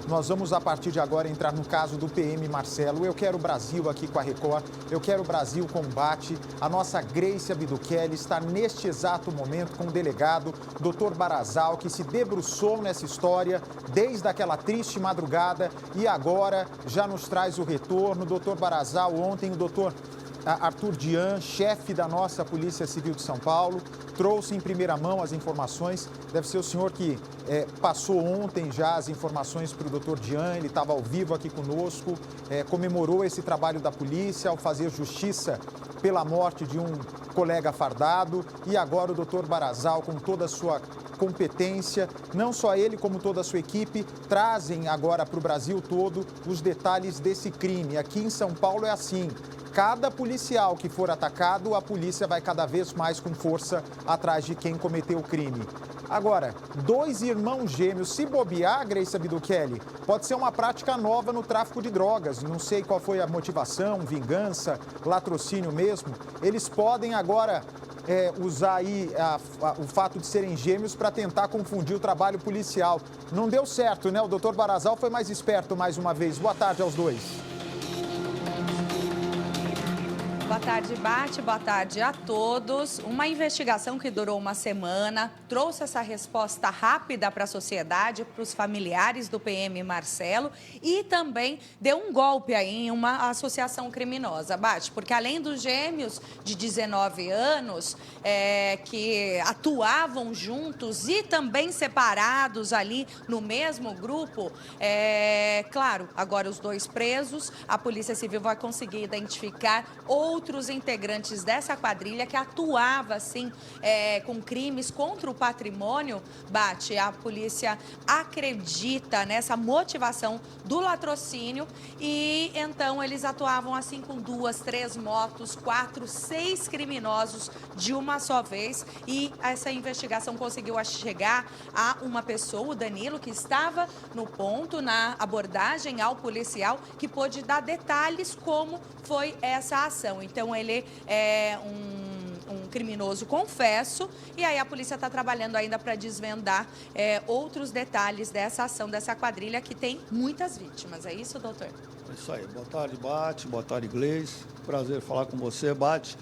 Nós vamos, a partir de agora, entrar no caso do PM Marcelo. Eu quero o Brasil aqui com a Record, eu quero o Brasil Combate. A nossa Grace Abduquelli está neste exato momento com o delegado, Dr. Barazal, que se debruçou nessa história desde aquela triste madrugada e agora já nos traz o retorno. Dr. Barazal, ontem o doutor Arthur Dian, chefe da nossa Polícia Civil de São Paulo, trouxe em primeira mão as informações. Deve ser o senhor que passou ontem já as informações para o doutor Dian, ele estava ao vivo aqui conosco, comemorou esse trabalho da polícia ao fazer justiça pela morte de um colega fardado. E agora o doutor Barazal, com toda a sua competência, não só ele como toda a sua equipe, trazem agora para o Brasil todo os detalhes desse crime. Aqui em São Paulo é assim: cada policial que for atacado, a polícia vai cada vez mais com força atrás de quem cometeu o crime. Agora, dois irmãos gêmeos, se bobear, Grace Abduquelli, pode ser uma prática nova no tráfico de drogas. Não sei qual foi a motivação, vingança, latrocínio mesmo. Eles podem agora usar aí o fato de serem gêmeos para tentar confundir o trabalho policial. Não deu certo, né? O doutor Barazal foi mais esperto mais uma vez. Boa tarde aos dois. Boa tarde, Bate. Boa tarde a todos. Uma investigação que durou uma semana trouxe essa resposta rápida para a sociedade, para os familiares do PM Marcelo e também deu um golpe aí em uma associação criminosa, Bate, porque além dos gêmeos de 19 anos que atuavam juntos e também separados ali no mesmo grupo, claro, agora os dois presos, a Polícia Civil vai conseguir identificar outros integrantes dessa quadrilha que atuava, assim, com crimes contra o patrimônio. Bate, a polícia acredita nessa motivação do latrocínio e, então, eles atuavam, assim, com 2, 3 motos, 4, 6 criminosos de uma só vez e essa investigação conseguiu chegar a uma pessoa, o Danilo, que estava no ponto, na abordagem ao policial, que pôde dar detalhes como foi essa ação. Então, ele é um criminoso confesso e aí a polícia está trabalhando ainda para desvendar outros detalhes dessa ação, dessa quadrilha que tem muitas vítimas. É isso, doutor? É isso aí. Boa tarde, Bate. Boa tarde, Gleice. Prazer falar com você, Bate.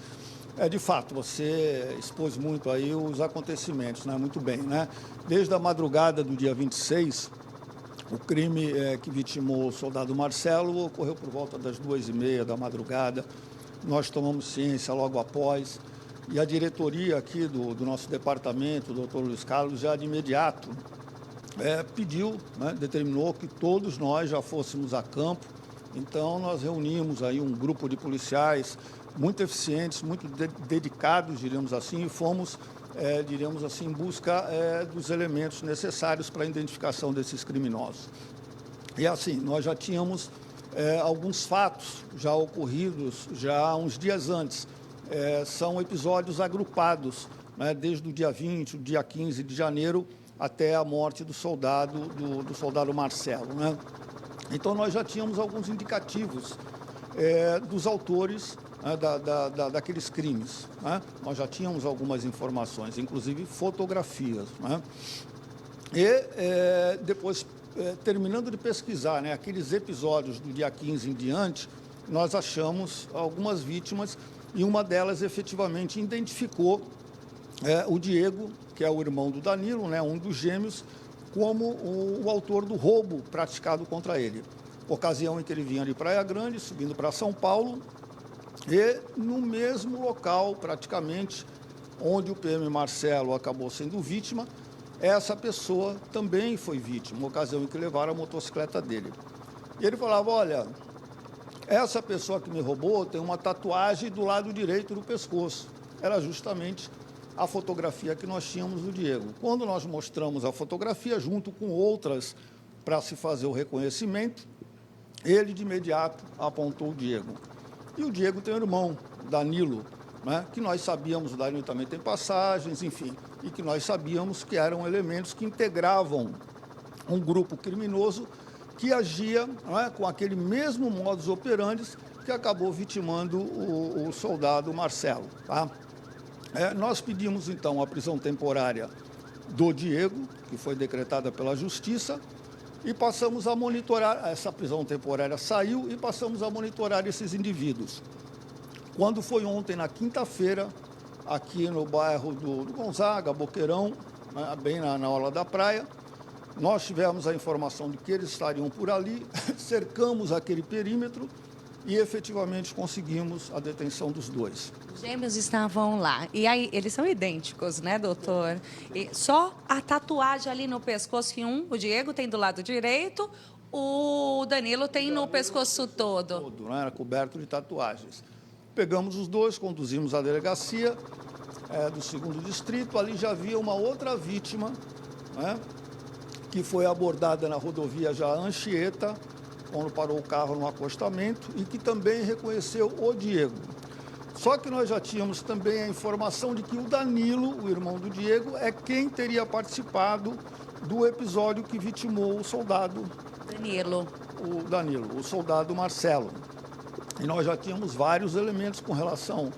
De fato, você expôs muito aí os acontecimentos, né? Muito bem, né? Desde a madrugada do dia 26, o crime que vitimou o soldado Marcelo ocorreu por volta das 2h30 da madrugada. Nós tomamos ciência logo após e a diretoria aqui do nosso departamento, o doutor Luiz Carlos, já de imediato pediu, né, determinou que todos nós já fôssemos a campo. Então, nós reunimos aí um grupo de policiais muito eficientes, muito dedicados, diríamos assim, e fomos, diríamos assim, em busca dos elementos necessários para a identificação desses criminosos. E assim, nós já tínhamos alguns fatos já ocorridos já uns dias antes. São episódios agrupados, né, desde o dia 20, o dia 15 de janeiro, até a morte do soldado Marcelo, né? Então, nós já tínhamos alguns indicativos dos autores, né, daqueles crimes, né? Nós já tínhamos algumas informações, inclusive fotografias, né? E depois, terminando de pesquisar, né, aqueles episódios do dia 15 em diante, nós achamos algumas vítimas e uma delas efetivamente identificou o Diego, que é o irmão do Danilo, né, um dos gêmeos, como o autor do roubo praticado contra ele. Ocasião em que ele vinha de Praia Grande, subindo para São Paulo, e no mesmo local, praticamente, onde o PM Marcelo acabou sendo vítima, essa pessoa também foi vítima, ocasião em que levaram a motocicleta dele. E ele falava, olha, essa pessoa que me roubou tem uma tatuagem do lado direito do pescoço. Era justamente a fotografia que nós tínhamos do Diego. Quando nós mostramos a fotografia, junto com outras, para se fazer o reconhecimento, ele de imediato apontou o Diego. E o Diego tem um irmão, Danilo, né, que nós sabíamos, o Danilo também tem passagens, enfim, e que nós sabíamos que eram elementos que integravam um grupo criminoso que agia, né, com aquele mesmo modus operandi que acabou vitimando o soldado Marcelo, tá? Nós pedimos, então, a prisão temporária do Diego, que foi decretada pela Justiça, e passamos a monitorar, essa prisão temporária saiu e passamos a monitorar esses indivíduos. Quando foi ontem, na quinta-feira, aqui no bairro do Gonzaga, Boqueirão, né, bem na orla da praia, nós tivemos a informação de que eles estariam por ali, cercamos aquele perímetro e efetivamente conseguimos a detenção dos dois. Os gêmeos estavam lá. E aí, eles são idênticos, né, doutor? E só a tatuagem ali no pescoço, que o Diego tem do lado direito, o Danilo tem no pescoço todo. Todo, né? Era coberto de tatuagens. Pegamos os dois, conduzimos à delegacia do 2º Distrito. Ali já havia uma outra vítima, né, que foi abordada na rodovia já Anchieta, quando parou o carro no acostamento, e que também reconheceu o Diego. Só que nós já tínhamos também a informação de que o Danilo, o irmão do Diego, é quem teria participado do episódio que vitimou o soldado Danilo, o soldado Marcelo. E nós já tínhamos vários elementos com relação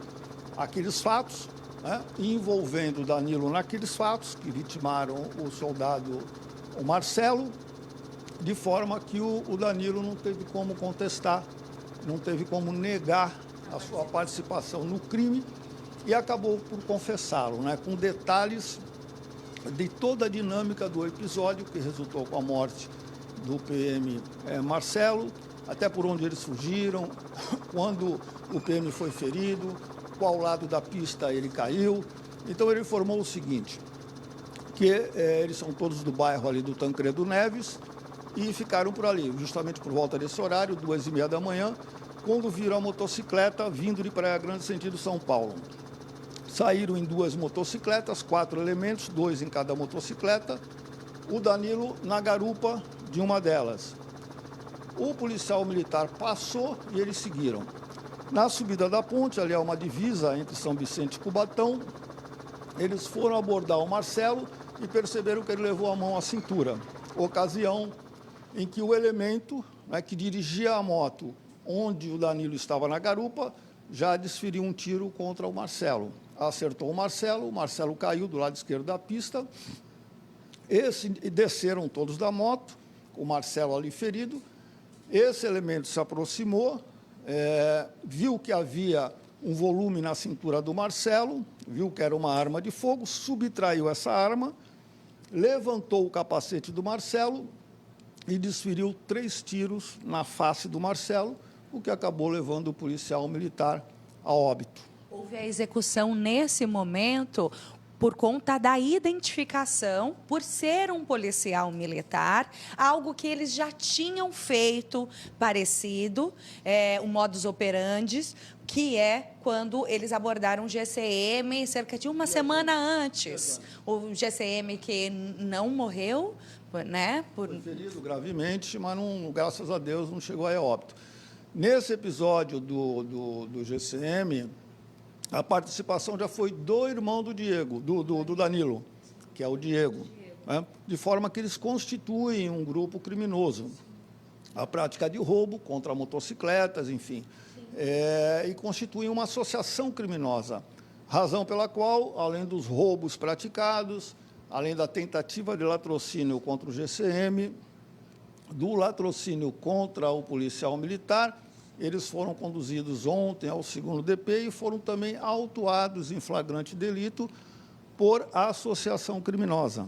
àqueles fatos, né, envolvendo o Danilo naqueles fatos que vitimaram o soldado o Marcelo, de forma que o Danilo não teve como contestar, não teve como negar a sua participação no crime e acabou por confessá-lo, né, com detalhes de toda a dinâmica do episódio que resultou com a morte do PM Marcelo, até por onde eles fugiram, quando o PM foi ferido, qual lado da pista ele caiu. Então ele informou o seguinte, que eles são todos do bairro ali do Tancredo Neves e ficaram por ali, justamente por volta desse horário, 2h30 da manhã, quando viram a motocicleta vindo de Praia Grande, sentido São Paulo. Saíram em 2 motocicletas, 4 elementos, 2 em cada motocicleta, o Danilo na garupa de uma delas. O policial militar passou e eles seguiram. Na subida da ponte, ali há uma divisa entre São Vicente e Cubatão, eles foram abordar o Marcelo e perceberam que ele levou a mão à cintura. Ocasião em que o elemento, né, que dirigia a moto onde o Danilo estava na garupa, já desferiu um tiro contra o Marcelo. Acertou o Marcelo caiu do lado esquerdo da pista, desceram todos da moto, o Marcelo ali ferido. Esse elemento se aproximou, viu que havia um volume na cintura do Marcelo, viu que era uma arma de fogo, subtraiu essa arma, levantou o capacete do Marcelo e desferiu 3 tiros na face do Marcelo, o que acabou levando o policial militar a óbito. Houve a execução nesse momento por conta da identificação, por ser um policial militar, algo que eles já tinham feito parecido, o modus operandi, que é quando eles abordaram o GCM cerca de uma semana antes. O GCM que não morreu, né? Foi ferido gravemente, mas não, graças a Deus não chegou a óbito. Nesse episódio do GCM, a participação já foi do irmão do Diego, do Danilo, que é o Diego, né? De forma que eles constituem um grupo criminoso. A prática de roubo contra motocicletas, enfim, e constituem uma associação criminosa, razão pela qual, além dos roubos praticados, além da tentativa de latrocínio contra o GCM, do latrocínio contra o policial militar, eles foram conduzidos ontem ao 2º DP e foram também autuados em flagrante delito por associação criminosa.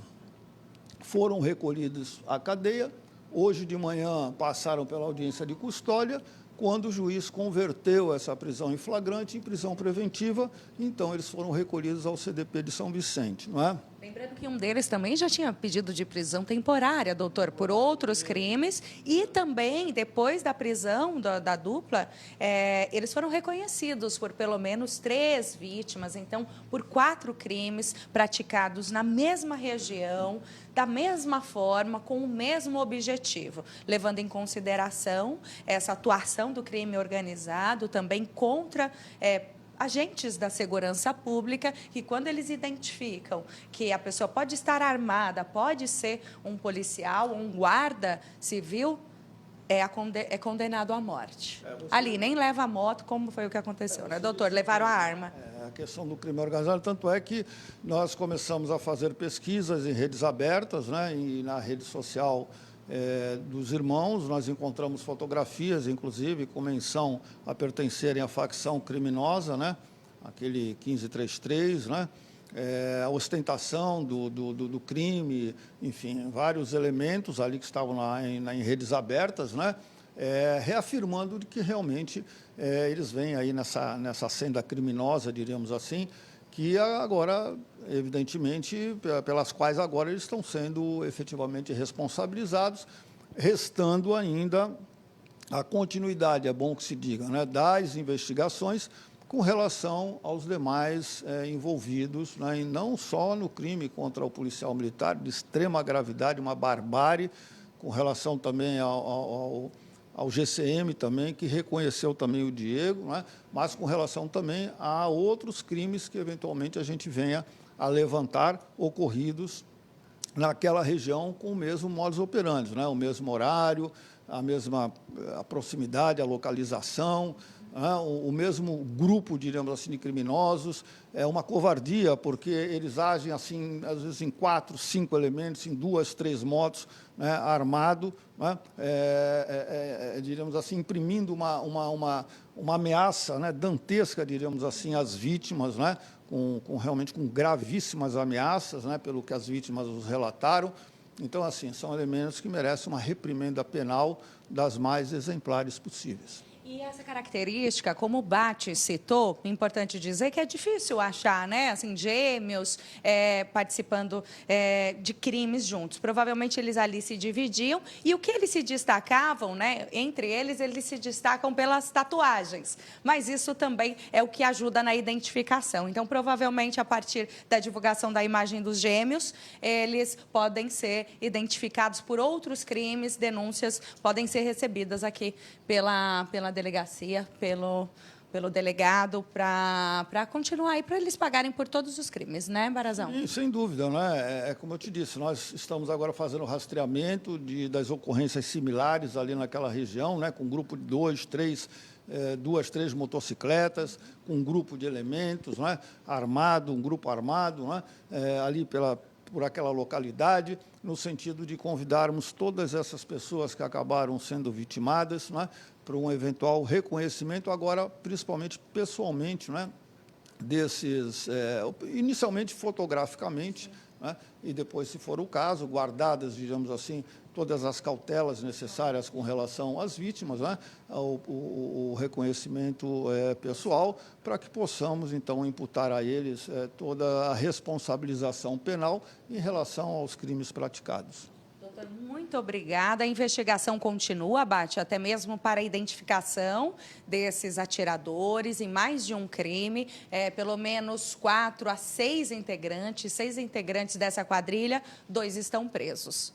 Foram recolhidos à cadeia, hoje de manhã passaram pela audiência de custódia, quando o juiz converteu essa prisão em flagrante em prisão preventiva, então eles foram recolhidos ao CDP de São Vicente, não é? Lembrando que um deles também já tinha pedido de prisão temporária, doutor, por outros crimes, e também, depois da prisão da dupla, eles foram reconhecidos por pelo menos 3 vítimas, então, por 4 crimes praticados na mesma região, da mesma forma, com o mesmo objetivo, levando em consideração essa atuação do crime organizado também contra agentes da segurança pública, que quando eles identificam que a pessoa pode estar armada, pode ser um policial, um guarda civil, é condenado à morte. Ali, nem leva a moto, como foi o que aconteceu, né, doutor? Levaram a arma. A questão do crime organizado, tanto é que nós começamos a fazer pesquisas em redes abertas, né, e na rede social dos irmãos. Nós encontramos fotografias, inclusive, com menção a pertencerem à facção criminosa, né? Aquele 1533, né? A ostentação do crime, enfim, vários elementos ali que estavam lá em redes abertas, né? Reafirmando que realmente eles vêm aí nessa senda criminosa, diríamos assim, que agora, evidentemente, pelas quais agora eles estão sendo efetivamente responsabilizados, restando ainda a continuidade, é bom que se diga, né, das investigações com relação aos demais envolvidos, né, e não só no crime contra o policial militar, de extrema gravidade, uma barbárie, com relação também ao GCM também, que reconheceu também o Diego, né? Mas com relação também a outros crimes que eventualmente a gente venha a levantar ocorridos naquela região com o mesmo modus operandi, né? O mesmo horário, a mesma proximidade, a localização, né? O mesmo grupo, diríamos assim, de criminosos. É uma covardia, porque eles agem assim, às vezes em 4, 5 elementos, em 2, 3 motos, né, armado, né, diríamos assim, imprimindo uma ameaça, né, dantesca, diríamos assim, às vítimas, né, realmente com gravíssimas ameaças, né, pelo que as vítimas nos relataram. Então, assim, são elementos que merecem uma reprimenda penal das mais exemplares possíveis. E essa característica, como o Bate citou, é importante dizer que é difícil achar, né, assim, gêmeos participando de crimes juntos. Provavelmente eles ali se dividiam e o que eles se destacavam, né, entre eles se destacam pelas tatuagens. Mas isso também é o que ajuda na identificação. Então, provavelmente, a partir da divulgação da imagem dos gêmeos, eles podem ser identificados por outros crimes, denúncias podem ser recebidas aqui pela delegacia, pelo delegado, para continuar e para eles pagarem por todos os crimes, né, Barazão? E, sem dúvida, né? Como eu te disse, nós estamos agora fazendo rastreamento das ocorrências similares ali naquela região, né, com um grupo de 2, 3, 2, 3 motocicletas, com um grupo de elementos, né, armado, um grupo armado, né, ali por aquela localidade, no sentido de convidarmos todas essas pessoas que acabaram sendo vitimadas, né, para um eventual reconhecimento, agora, principalmente pessoalmente, né, desses, inicialmente fotograficamente, né, e depois, se for o caso, guardadas, digamos assim, todas as cautelas necessárias com relação às vítimas, né, o reconhecimento pessoal, para que possamos, então, imputar a eles toda a responsabilização penal em relação aos crimes praticados. Doutor, muito obrigada. A investigação continua, Bate, até mesmo para a identificação desses atiradores em mais de um crime. Pelo menos 4 a 6 integrantes dessa quadrilha, 2 estão presos.